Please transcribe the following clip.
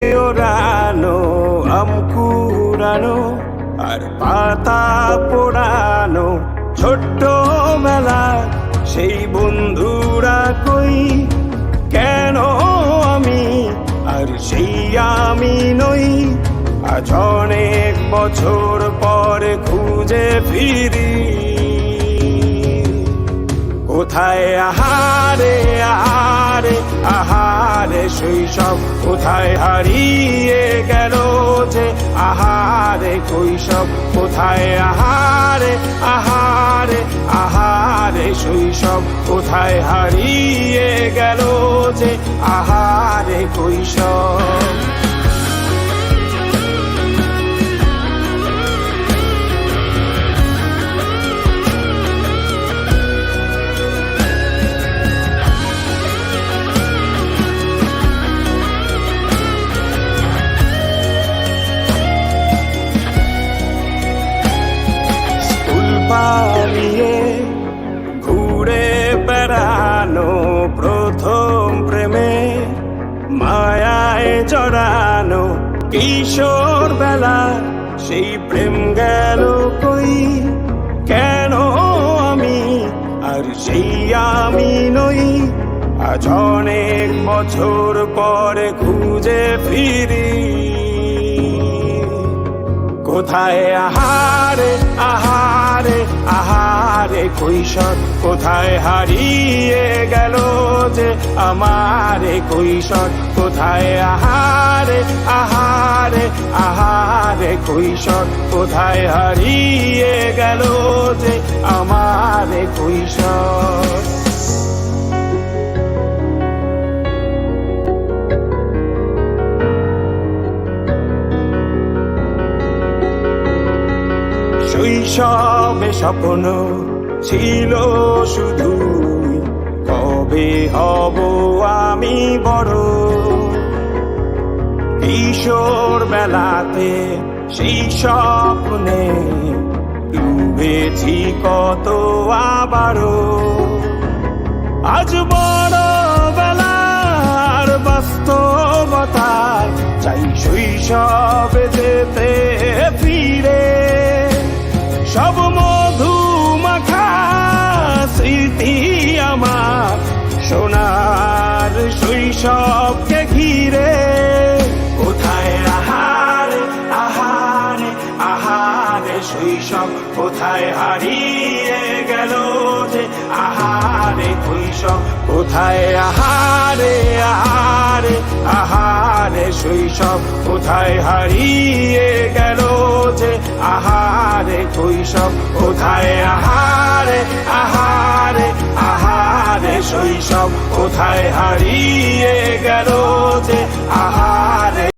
ওড়ানো আম কুড়ানো আর পাতা পোড়ানো ছোট্ট মেলা সেই বন্ধুরা কই কেন আমি আর সেই আমি নই আজ অনেক বছর পরে খুঁজে ফিরি কোথায় আহারে আহারে আহারে শৈশব কোথায় হারিয়ে গেল যে আহারে কৈশব কোথায় আহারে আহারে আহারে শৈশব কোথায় হারিয়ে গেল যে আহারে কৈশব পালিয়ে ঘুরে বেড়ানো প্রথম প্রেমে মায়ায় জড়ানো কিশোর বেলা সেই প্রেম গেল কই কেন আমি আর সেই আমি নই আজ অনেক বছর পরে খুঁজে ফিরি কোথায় আহারে আহারে আহারে কৈশোর কোথায় হারিয়ে গেল যে আমারে কৈশোর কোথায় আহারে আহারে আহারে কৈশোর কোথায় হারিয়ে গেল যে আমারে কৈশোর শৈশবে স্বপ্ন ছিল শুধু কবে হব আমি বড় কিশোর বেলাতে সেই স্বপ্নে ডুবেছি কত আবারও আজ বড় বেলার বাস্তবতার চাই শৈশবে যেতে ফিরে সব মধু মাখা স্মৃতি আমার সোনার শৈশবকে ঘিরে কোথায় আহারে আহারে আহারে শৈশব কোথায় হারিয়ে গেল যে আহারে কৈশোর কোথায় আহারে আহারে আহারে শৈশব কোথায় হারিয়ে গেল যে আহারে কৈশোর কোথায় আহারে আহারে আহারে শৈশব কোথায় হারিয়ে গেল যে আহারে